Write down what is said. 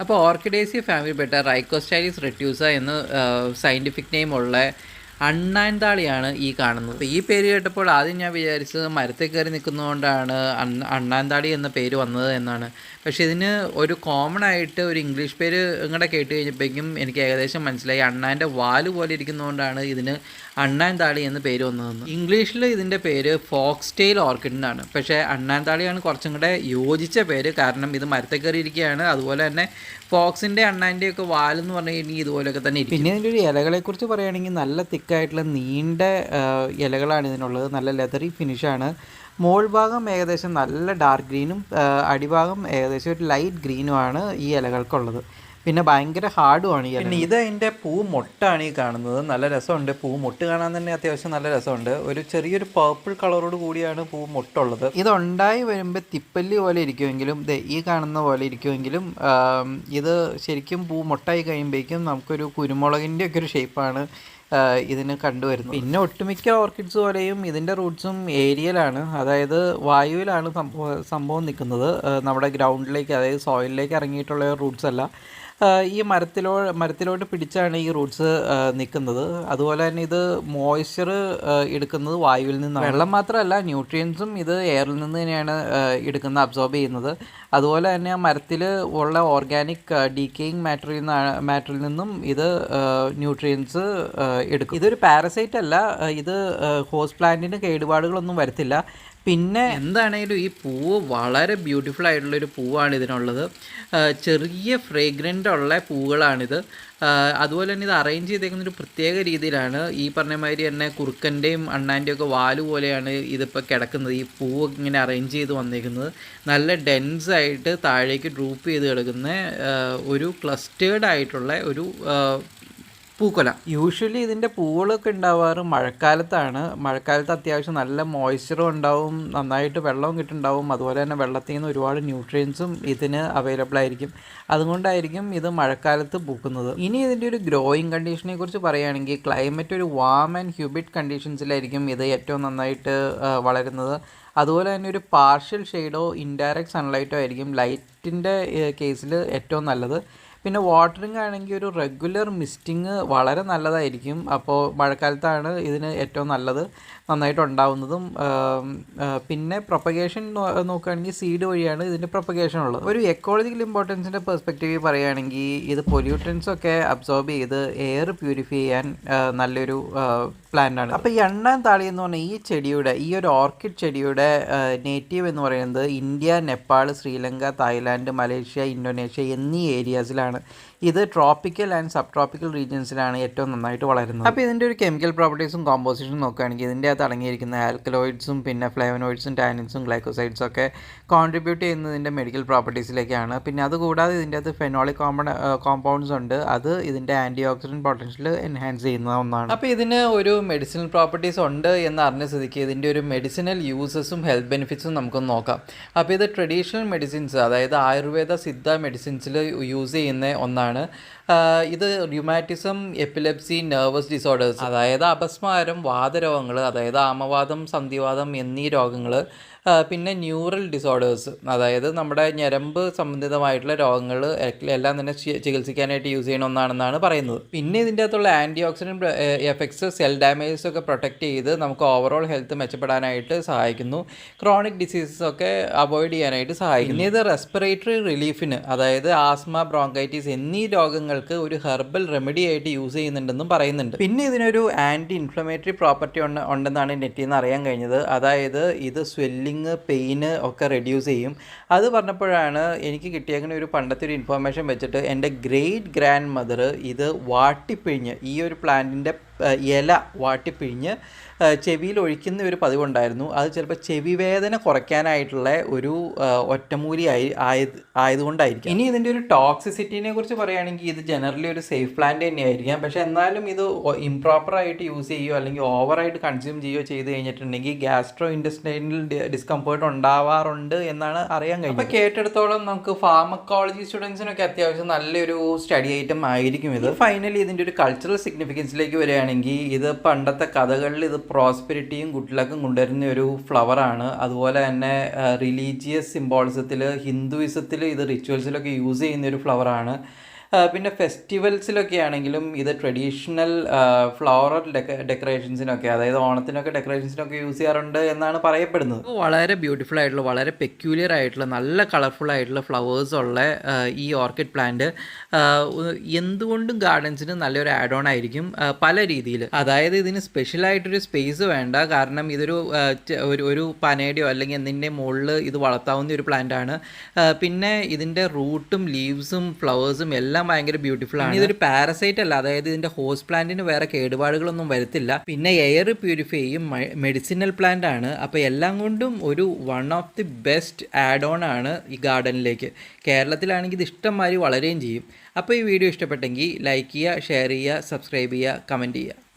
അപ്പോൾ ഓർക്കിഡേസി ഫാമിലിപ്പെട്ട റൈക്കോസ്റ്റൈലിസ് റെറ്റ്യൂസ എന്ന് scientific name ഉള്ള അണ്ണാൻതാളിയാണ് ഈ കാണുന്നത്. ഈ പേര് കേട്ടപ്പോൾ ആദ്യം ഞാൻ വിചാരിച്ചത് മരത്തിൽ കയറി നിൽക്കുന്നതുകൊണ്ടാണ് അണ്ണാൻതാളി എന്ന പേര് വന്നത് എന്നാണ്. പക്ഷേ ഇതിന് ഒരു കോമൺ ആയിട്ട് ഒരു ഇംഗ്ലീഷ് പേര് ഇങ്ങടെ കേട്ട് കഴിഞ്ഞപ്പോഴേക്കും എനിക്ക് ഏകദേശം മനസ്സിലായി. അണ്ണാൻ്റെ വാല് പോലെ ഇരിക്കുന്നതുകൊണ്ടാണ് ഇതിന് അണ്ണാൻതാളി എന്ന് പേര് വന്നതെന്ന്. ഇംഗ്ലീഷിൽ ഇതിൻ്റെ പേര് ഫോക്സ് ടെയിൽ ഓർക്കിഡ് എന്നാണ്. പക്ഷേ അണ്ണാൻതാളിയാണ് കുറച്ചും കൂടെ യോജിച്ച പേര്. കാരണം ഇത് മരത്തിൽ കയറി ഇരിക്കുകയാണ്. അതുപോലെ തന്നെ ഫോക്സിൻ്റെ അണ്ണാൻ്റെയൊക്കെ വാലെന്ന് പറഞ്ഞു കഴിഞ്ഞാൽ ഇതുപോലെയൊക്കെ തന്നെ ഇരിക്കും. പിന്നെ ഇതിൻ്റെ ഒരു ഇലകളെക്കുറിച്ച് പറയുകയാണെങ്കിൽ നല്ല തിക്കായിട്ടുള്ള നീണ്ട ഇലകളാണ് ഇതിനുള്ളത്. നല്ല ലെതറി ഫിനിഷാണ്. മോൾ ഭാഗം ഏകദേശം നല്ല ഡാർക്ക് ഗ്രീനും അടിഭാഗം ഏകദേശം ഒരു ലൈറ്റ് ഗ്രീനുമാണ് ഈ ഇലകൾക്കുള്ളത്. പിന്നെ ഭയങ്കര ഹാർഡുമാണ് ഈ. പിന്നെ ഇത് അതിൻ്റെ പൂ മൊട്ടാണ് ഈ കാണുന്നത്. നല്ല രസമുണ്ട്. പൂ മൊട്ട് കാണാൻ തന്നെ അത്യാവശ്യം നല്ല രസമുണ്ട്. ഒരു ചെറിയൊരു പർപ്പിൾ കളറോട് കൂടിയാണ് പൂ മൊട്ടുള്ളത്. ഇതുണ്ടായി വരുമ്പോൾ തിപ്പല്ലി പോലെ ഇരിക്കുമെങ്കിലും ഈ കാണുന്ന പോലെ ഇരിക്കുമെങ്കിലും ഇത് ശരിക്കും പൂ മൊട്ടായി കഴിയുമ്പോഴേക്കും നമുക്കൊരു കുരുമുളകിൻ്റെ ഒക്കെ ഒരു ഷേപ്പാണ് ഇതിന് കണ്ടുവരുന്നത്. പിന്നെ ഒട്ടുമിക്ക ഓർക്കിഡ്സ് പോലെയും ഇതിൻ്റെ റൂട്ട്സും ഏരിയലാണ്, അതായത് വായുവിലാണ് സംഭവം നിൽക്കുന്നത്. നമ്മുടെ ഗ്രൗണ്ടിലേക്ക്, അതായത് സോയിലിലേക്ക് ഇറങ്ങിയിട്ടുള്ള റൂട്ട്സ് അല്ല. ഈ മരത്തിലോട്ട് പിടിച്ചാണ് ഈ റൂട്ട്സ് നിൽക്കുന്നത്. അതുപോലെ തന്നെ ഇത് മോയ്സ്ചർ എടുക്കുന്നത് വായുവിൽ നിന്നാണ്. വെള്ളം മാത്രമല്ല, ന്യൂട്രിയൻസും ഇത് എയറിൽ നിന്ന് തന്നെയാണ് എടുക്കുന്നത്, അബ്സോർബ് ചെയ്യുന്നത്. അതുപോലെ തന്നെ മരത്തിൽ ഉള്ള ഓർഗാനിക് ഡീക്കേയിങ് മാറ്ററിൽ നിന്നും ഇത് ന്യൂട്രിയൻസ് എടുക്കും. ഇതൊരു പാരസൈറ്റ് അല്ല. ഇത് ഹോസ്റ്റ് പ്ലാന്റിന് കേടുപാടുകളൊന്നും വരുത്തില്ല. പിന്നെ എന്താണെങ്കിലും ഈ പൂവ് വളരെ ബ്യൂട്ടിഫുൾ ആയിട്ടുള്ളൊരു പൂവാണ് ഇതിനുള്ളത്. ചെറിയ ഫ്രേഗ്രൻ്റ് ഉള്ള പൂവുകളാണിത്. അതുപോലെ തന്നെ ഇത് അറേഞ്ച് ചെയ്തേക്കുന്നൊരു പ്രത്യേക രീതിയിലാണ്. ഈ പറഞ്ഞ മാതിരി തന്നെ കുറുക്കൻ്റെയും അണ്ണാൻ്റെയും ഒക്കെ വാല് പോലെയാണ് ഇതിപ്പോൾ കിടക്കുന്നത്. ഈ പൂവ് ഇങ്ങനെ അറേഞ്ച് ചെയ്ത് വന്നേക്കുന്നത് നല്ല ഡെൻസായിട്ട് താഴേക്ക് ഡ്രൂപ്പ് ചെയ്ത് കിടക്കുന്ന ഒരു ക്ലസ്റ്റേർഡ് ആയിട്ടുള്ള ഒരു പൂക്കൊല. യൂഷ്വലി ഇതിൻ്റെ പൂവുകളൊക്കെ ഉണ്ടാവാറ് മഴക്കാലത്താണ്. മഴക്കാലത്ത് അത്യാവശ്യം നല്ല മോയ്സ്ചറും ഉണ്ടാവും, നന്നായിട്ട് വെള്ളവും കിട്ടുന്നുണ്ടാവും. അതുപോലെ തന്നെ വെള്ളത്തിൽ നിന്ന് ഒരുപാട് ന്യൂട്രിയൻസും ഇതിന് അവൈലബിൾ ആയിരിക്കും. അതുകൊണ്ടായിരിക്കും ഇത് മഴക്കാലത്ത് പൂക്കുന്നത്. ഇനി ഇതിൻ്റെ ഒരു ഗ്രോയിങ് കണ്ടീഷനെ കുറിച്ച് പറയുകയാണെങ്കിൽ ക്ലൈമറ്റ് ഒരു വാം ആൻഡ് ഹ്യൂമിഡ് കണ്ടീഷൻസിലായിരിക്കും ഇത് ഏറ്റവും നന്നായിട്ട് വളരുന്നത്. അതുപോലെ തന്നെ ഒരു പാർഷ്യൽ ഷെയ്ഡോ ഇൻഡയറക്റ്റ് സൺലൈറ്റോ ആയിരിക്കും ലൈറ്റിൻ്റെ കേസിൽ ഏറ്റവും നല്ലത്. പിന്നെ വാട്ടറിങ് ആണെങ്കിൽ ഒരു റെഗുലർ മിസ്റ്റിങ് വളരെ നല്ലതായിരിക്കും. അപ്പോൾ മഴക്കാലത്താണ് ഇതിന് ഏറ്റവും നല്ലത്, നന്നായിട്ട് ഉണ്ടാവുന്നതും. പിന്നെ പ്രൊപ്പഗേഷൻ നോക്കുകയാണെങ്കിൽ സീഡ് വഴിയാണ് ഇതിൻ്റെ പ്രൊപ്പഗേഷൻ ഉള്ളത്. ഒരു എക്കോളജിക്കൽ ഇമ്പോർട്ടൻസിൻ്റെ പെർസ്പെക്റ്റീവ് പറയുകയാണെങ്കിൽ ഇത് പൊല്യൂട്ടൻസൊക്കെ അബ്സോർബ് ചെയ്ത് എയർ പ്യൂരിഫൈ ചെയ്യാൻ നല്ലൊരു പ്ലാന്റാണ്. അപ്പോൾ ഈ അണ്ണാൻതാളി എന്ന് പറഞ്ഞാൽ ഈ ചെടിയുടെ, ഈ ഒരു ഓർക്കിഡ് ചെടിയുടെ നേറ്റീവ് എന്ന് പറയുന്നത് India, Nepal, Sri Lanka, Thailand, Malaysia, Indonesia എന്നീ ഏരിയാസിലാണ്. ഇത് ട്രോപ്പിക്കൽ ആൻഡ് സബ് ട്രോപ്പിക്കൽ റീജിയൻസിലാണ് ഏറ്റവും നന്നായിട്ട് വളരുന്നത്. അപ്പോൾ ഇതിൻ്റെ ഒരു കെമിക്കൽ പ്രോപ്പർട്ടീസും കോമ്പോസിഷനും നോക്കുകയാണെങ്കിൽ ഇതിൻ്റെ അകത്ത് അടങ്ങിയിരിക്കുന്ന ആൽക്കലോയിഡ്സും പിന്നെ ഫ്ലേവനോയിഡ്സും ടാനിൻസും ഗ്ലൈക്കോസൈഡ്സും ഒക്കെ കോൺട്രിബ്യൂട്ട് ചെയ്യുന്നതിൻ്റെ മെഡിക്കൽ പ്രോപ്പർട്ടീസിലേക്കാണ്. പിന്നെ അതുകൂടാതെ ഇതിൻ്റെ അകത്ത് ഫെനോളിക് കോമ്പൗണ്ട്സ് ഉണ്ട്. അത് ഇതിൻ്റെ ആൻറ്റി ഓക്സിഡൻറ്റ് പൊട്ടൻഷ്യൽ എൻഹാൻസ് ചെയ്യുന്ന ഒന്നാണ്. അപ്പോൾ ഇതിന് ഒരു മെഡിസിനൽ പ്രോപ്പർട്ടീസ് ഉണ്ട് എന്ന് അറിഞ്ഞ സ്ഥിതിക്ക് ഇതിൻ്റെ ഒരു മെഡിസിനൽ യൂസസും ഹെൽത്ത് ബെനിഫിറ്റ്സും നമുക്കൊന്ന് നോക്കാം. അപ്പോൾ ഇത് ട്രഡീഷണൽ മെഡിസിൻസ്, അതായത് ആയുർവേദ സിദ്ധ മെഡിസിൻസിൽ യൂസ് ചെയ്യുന്ന ഒന്നാണ്. ഇത് റ്യൂമാറ്റിസം, എപ്പിലെപ്സി, നെർവസ് ഡിസോർഡേഴ്സ്, അതായത് അപസ്മാരം, വാതരോഗങ്ങൾ, അതായത് ആമവാദം, സന്ധിവാദം എന്നീ രോഗങ്ങൾ, പിന്നെ ന്യൂറൽ ഡിസോർഡേഴ്സ്, അതായത് നമ്മുടെ ഞരമ്പ് സംബന്ധിതമായിട്ടുള്ള രോഗങ്ങൾ എല്ലാം തന്നെ ചികിത്സിക്കാനായിട്ട് യൂസ് ചെയ്യണ ഒന്നാണെന്നാണ് പറയുന്നത്. പിന്നെ ഇതിൻ്റെ അകത്തുള്ള antioxidant effects cell damages ഒക്കെ പ്രൊട്ടക്റ്റ് ചെയ്ത് നമുക്ക് ഓവറോൾ ഹെൽത്ത് മെച്ചപ്പെടാനായിട്ട് സഹായിക്കുന്നു. ക്രോണിക് ഡിസീസസ് ഒക്കെ അവോയ്ഡ് ചെയ്യാനായിട്ട് സഹായിക്കുന്നു. പിന്നെ ഇത് റെസ്പിറേറ്ററി റിലീഫിന്, അതായത് ആസ്മ, ബ്രോങ്കൈറ്റിസ് എന്നീ രോഗങ്ങൾക്ക് ഒരു ഹെർബൽ റെമഡി ആയിട്ട് യൂസ് ചെയ്യുന്നുണ്ടെന്നും പറയുന്നുണ്ട്. പിന്നെ ഇതിനൊരു ആൻറ്റി ഇൻഫ്ലമേറ്ററി പ്രോപ്പർട്ടി ഉണ്ടെന്നാണ് നെറ്റിൽ നിന്ന് അറിയാൻ കഴിഞ്ഞത്. അതായത് ഇത് സ്വെല്ലിങ്, പെയിന് ഒക്കെ റെഡ്യൂസ് ചെയ്യും. അത് പറഞ്ഞപ്പോഴാണ് എനിക്ക് കിട്ടിയേക്കുന്ന ഒരു പണ്ടത്തെ ഒരു ഇൻഫോർമേഷൻ വെച്ചിട്ട് എൻ്റെ ഗ്രേറ്റ് ഗ്രാൻഡ് മദർ ഇത് വാട്ടിപ്പിഴിഞ്ഞ്, ഈ ഒരു പ്ലാന്റിൻ്റെ ഇല വാട്ടിപ്പിഴിഞ്ഞ് ചെവിയിൽ ഒഴിക്കുന്ന ഒരു പതിവുണ്ടായിരുന്നു. അത് ചിലപ്പോൾ ചെവി വേദന കുറയ്ക്കാനായിട്ടുള്ള ഒരു ഒറ്റമൂലി ആയതുകൊണ്ടായിരിക്കും. ഇനി ഇതിൻ്റെ ഒരു ടോക്സിസിറ്റിനെ കുറിച്ച് പറയുകയാണെങ്കിൽ ഇത് ജനറലി ഒരു സേഫ് പ്ലാന്റ് തന്നെയായിരിക്കാം. പക്ഷേ എന്നാലും ഇത് ഇംപ്രോപ്പറായിട്ട് യൂസ് ചെയ്യുകയോ അല്ലെങ്കിൽ ഓവറായിട്ട് കൺസ്യൂം ചെയ്യുകയോ ചെയ്ത് കഴിഞ്ഞിട്ടുണ്ടെങ്കിൽ ഗ്യാസ്ട്രോ ഇൻറ്റസ്റ്റൈനൽ ഡിസ്കംഫേർട്ട് ഉണ്ടാവാറുണ്ട് എന്നാണ് അറിയാൻ കഴിയും. അപ്പോൾ കേട്ടെടുത്തോളം നമുക്ക് ഫാർമക്കോളജി സ്റ്റുഡൻസിനൊക്കെ അത്യാവശ്യം നല്ലൊരു സ്റ്റഡി ഐറ്റം ആയിരിക്കും ഇത്. ഫൈനലി ഇതിൻ്റെ ഒരു കൾച്ചറൽ സിഗ്നിഫിക്കൻസിലേക്ക് വരികയാണെങ്കിൽ പറയുകയാണെങ്കിൽ ഇത് പണ്ടത്തെ കഥകളിൽ ഇത് പ്രോസ്പെരിറ്റിയും ഗുഡ് ലക്കും കൊണ്ടുവരുന്ന ഒരു ഫ്ലവറാണ്. അതുപോലെ തന്നെ റിലീജിയസ് സിംബോളിസത്തിൽ ഹിന്ദുയിസത്തിൽ ഇത് റിച്വൽസിലൊക്കെ യൂസ് ചെയ്യുന്ന ഒരു ഫ്ലവറാണ്. പിന്നെ ഫെസ്റ്റിവൽസിലൊക്കെ ആണെങ്കിലും ഇത് ട്രഡീഷണൽ ഫ്ലവറൽ ഡെക്കറേഷൻസിനൊക്കെ, അതായത് ഓണത്തിനൊക്കെ ഡെക്കറേഷൻസിനൊക്കെ യൂസ് ചെയ്യാറുണ്ട് എന്നാണ് പറയപ്പെടുന്നത്. വളരെ ബ്യൂട്ടിഫുൾ ആയിട്ടുള്ള, വളരെ പെക്യൂലിയർ ആയിട്ടുള്ള, നല്ല കളർഫുൾ ആയിട്ടുള്ള ഫ്ലവേഴ്സ് ഉള്ള ഈ ഓർക്കിഡ് പ്ലാന്റ് എന്തുകൊണ്ടും ഗാർഡൻസിന് നല്ലൊരു ആഡ് ഓൺ ആയിരിക്കും പല രീതിയിൽ. അതായത് ഇതിന് സ്പെഷ്യലായിട്ടൊരു സ്പേസ് വേണ്ട, കാരണം ഇതൊരു ഒരു പനയുടെയോ അല്ലെങ്കിൽ എന്തിൻ്റെ മുകളിൽ ഇത് വളർത്താവുന്ന ഒരു പ്ലാന്റ് ആണ്. പിന്നെ ഇതിൻ്റെ റൂട്ടും ലീവ്സും ഫ്ലവേഴ്സും എല്ലാം ഭയങ്കര ബ്യൂട്ടിഫുൾ ആണ്. ഇതൊരു പാരസൈറ്റ് അല്ല, അതായത് ഇതിന്റെ ഹോസ്റ്റ് പ്ലാന്റിന് വേറെ കേടുപാടുകളൊന്നും വരത്തില്ല. പിന്നെ എയർ പ്യൂരിഫൈ ചെയ്യും, മെഡിസിനൽ പ്ലാന്റ് ആണ്. അപ്പോൾ എല്ലാം കൊണ്ടും ഒരു one of the best add on ആണ് ഈ ഗാർഡനിലേക്ക്. കേരളത്തിലാണെങ്കിൽ ഇത് ഇഷ്ടംമാതിരി വളരുകയും ചെയ്യും. അപ്പോൾ ഈ വീഡിയോ ഇഷ്ടപ്പെട്ടെങ്കിൽ ലൈക്ക് ചെയ്യുക, ഷെയർ ചെയ്യുക, സബ്സ്ക്രൈബ് ചെയ്യുക, കമൻറ്റ് ചെയ്യുക.